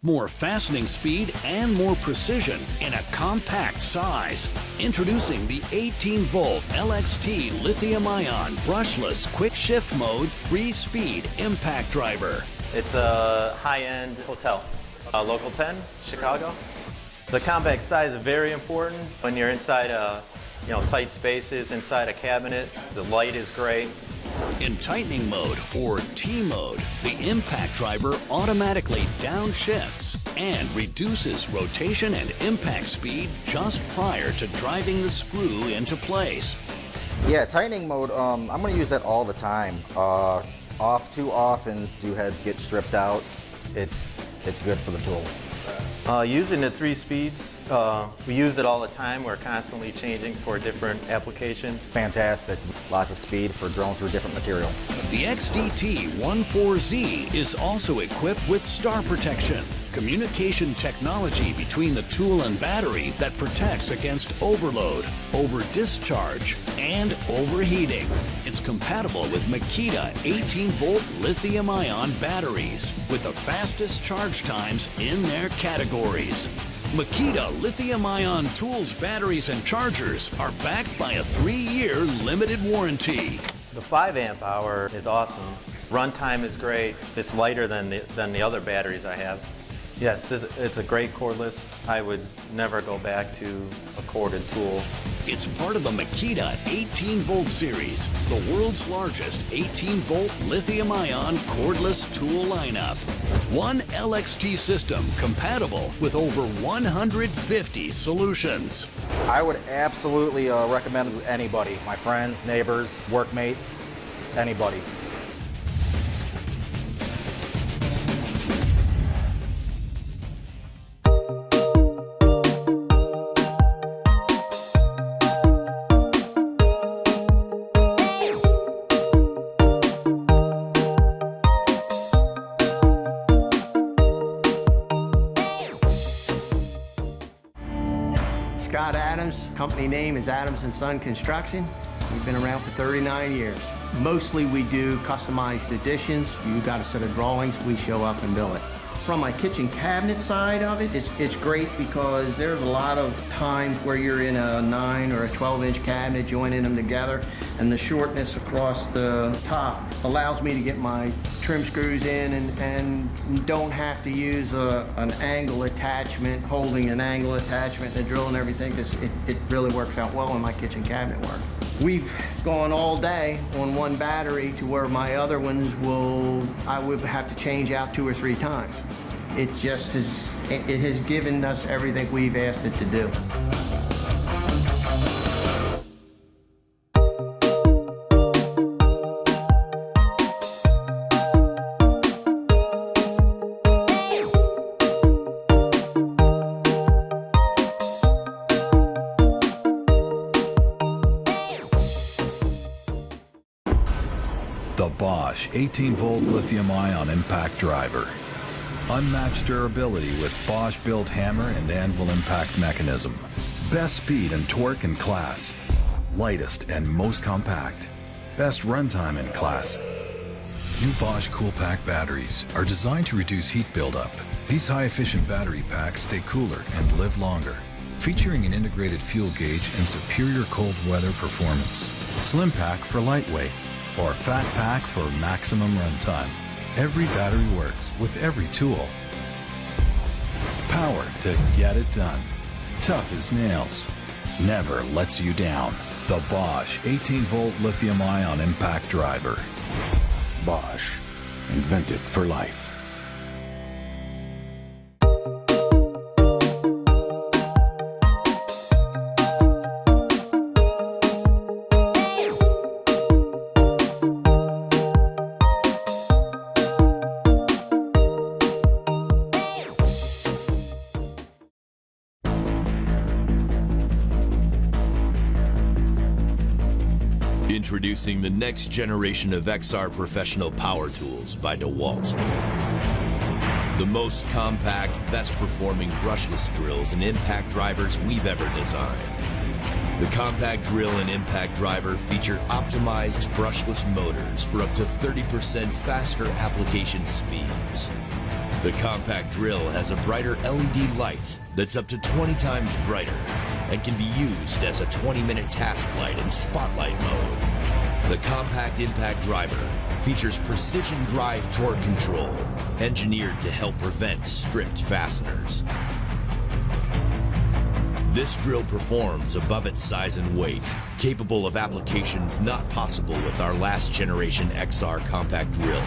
more fastening speed, and more precision in a compact size. Introducing the 18-volt LXT lithium-ion brushless quick shift mode 3-speed impact driver. It's a high-end hotel, Local 10, Chicago. The compact size is very important when you're inside tight spaces, inside a cabinet. The light is great. In tightening mode, or T mode, the impact driver automatically downshifts and reduces rotation and impact speed just prior to driving the screw into place. Yeah, tightening mode, I'm going to use that all the time. Too often, do heads get stripped out. It's good for the tool. Using the 3 speeds, we use it all the time. We're constantly changing for different applications. Fantastic. Lots of speed for drilling through different material. The XDT-14Z is also equipped with star protection, communication technology between the tool and battery that protects against overload, over-discharge, and overheating. It's compatible with Makita 18-volt lithium-ion batteries with the fastest charge times in their categories. Makita lithium-ion tools, batteries, and chargers are backed by a 3-year limited warranty. The 5 amp hour is awesome. Runtime is great. It's lighter than the other batteries I have. Yes, it's a great cordless. I would never go back to a corded tool. It's part of the Makita 18-volt series, the world's largest 18-volt lithium-ion cordless tool lineup. One LXT system compatible with over 150 solutions. I would absolutely recommend it to anybody, my friends, neighbors, workmates, anybody. Scott Adams, company name is Adams & Son Construction. We've been around for 39 years. Mostly we do customized additions. You got a set of drawings, we show up and build it. From my kitchen cabinet side of it, it's great because there's a lot of times where you're in a 9 or a 12-inch cabinet joining them together, and the shortness across the top allows me to get my trim screws in and don't have to use an angle attachment, holding an angle attachment, and the drill and everything. It really works out well in my kitchen cabinet work. We've gone all day on one battery to where my other ones I would have to change out 2 or 3 times. It has given us everything we've asked it to do. The Bosch 18-volt lithium-ion impact driver. Unmatched durability with Bosch-built hammer and anvil impact mechanism. Best speed and torque in class. Lightest and most compact. Best runtime in class. New Bosch Cool-Pack batteries are designed to reduce heat buildup. These high-efficient battery packs stay cooler and live longer, featuring an integrated fuel gauge and superior cold weather performance. Slim pack for lightweight, or fat pack for maximum runtime. Every battery works with every tool. Power to get it done. Tough as nails. Never lets you down. The Bosch 18-volt lithium-ion impact driver. Bosch. Invented for life. Introducing the next generation of XR professional power tools by Dewalt. The most compact, best performing brushless drills and impact drivers we've ever designed. The compact drill and impact driver feature optimized brushless motors for up to 30% faster application speeds. The compact drill has a brighter LED light that's up to 20 times brighter and can be used as a 20-minute task light in spotlight mode. The compact impact driver features precision drive torque control, engineered to help prevent stripped fasteners. This drill performs above its size and weight, capable of applications not possible with our last generation XR compact drill.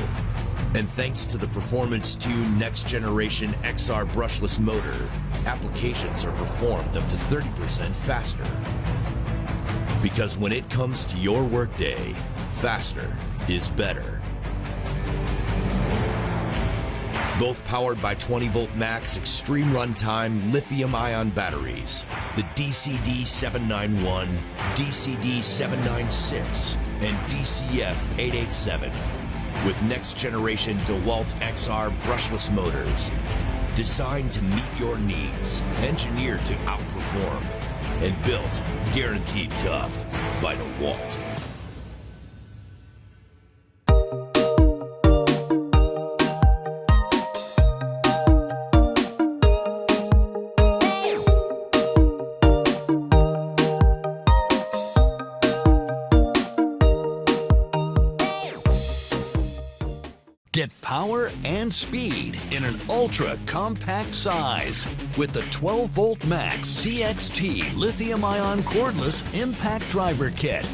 And thanks to the Performance Tune next generation XR brushless motor, applications are performed up to 30% faster. Because when it comes to your workday, faster is better. Both powered by 20-volt max extreme runtime lithium-ion batteries, the DCD791, DCD796, and DCF887, with next-generation Dewalt XR brushless motors, designed to meet your needs, engineered to outperform, and built, guaranteed tough, by Dewalt. Get power and speed in an ultra compact size with the 12-volt max CXT lithium-ion cordless impact driver kit,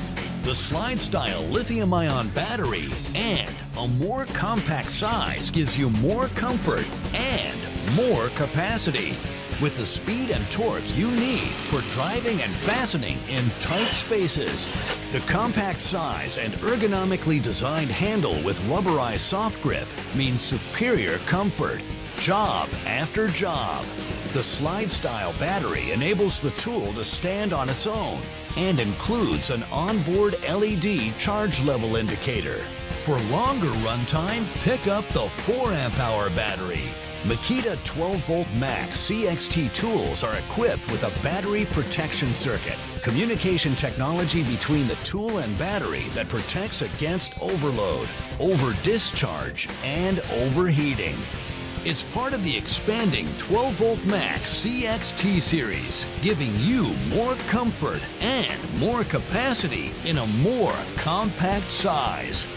the slide-style lithium-ion battery, and a more compact size gives you more comfort and more capacity with the speed and torque you need for driving and fastening in tight spaces. The compact size and ergonomically designed handle with rubberized soft grip means superior comfort, job after job. The slide-style battery enables the tool to stand on its own and includes an onboard LED charge level indicator. For longer runtime, pick up the 4-amp-hour battery. Makita 12-volt max CXT tools are equipped with a battery protection circuit, communication technology between the tool and battery that protects against overload, over-discharge, and overheating. It's part of the expanding 12-volt max CXT series, giving you more comfort and more capacity in a more compact size.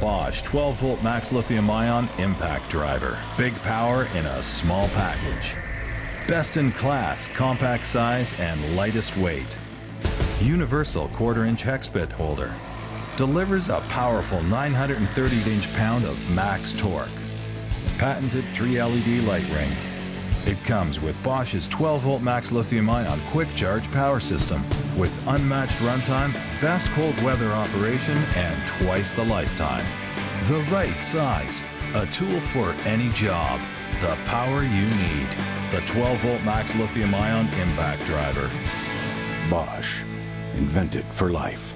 Bosch 12-volt max lithium-ion impact driver. Big power in a small package. Best in class, compact size, and lightest weight. Universal 1/4-inch hex bit holder. Delivers a powerful 930 inch-pound of max torque. Patented 3 LED light ring. It comes with Bosch's 12-volt max lithium-ion quick charge power system with unmatched runtime, best cold weather operation, and twice the lifetime. The right size, a tool for any job, the power you need. The 12-volt max lithium-ion impact driver. Bosch, invented for life.